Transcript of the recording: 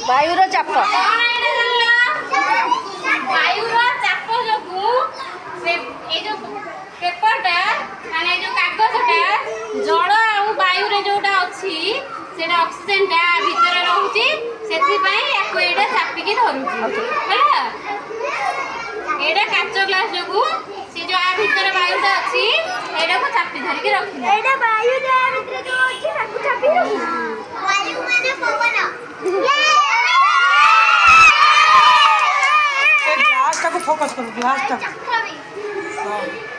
वायुर चाप वायुर चाप जो पेपरटा माने जो कागजटा जल आ वायु रे जोटा अछि सेटा ऑक्सीजन टा भीतर रहउची सेथि पई याको एटा चापिकी धरुची हैला एटा काचो ग्लास जोगु से जो आ भीतर वायुटा अछि एटा को चापी धरि के रखिले एटा वायु जे आ भीतर जो अछि ताकू चापी रखी वायु माने पवन ग्लास टाको फोकस करो ग्लास टाको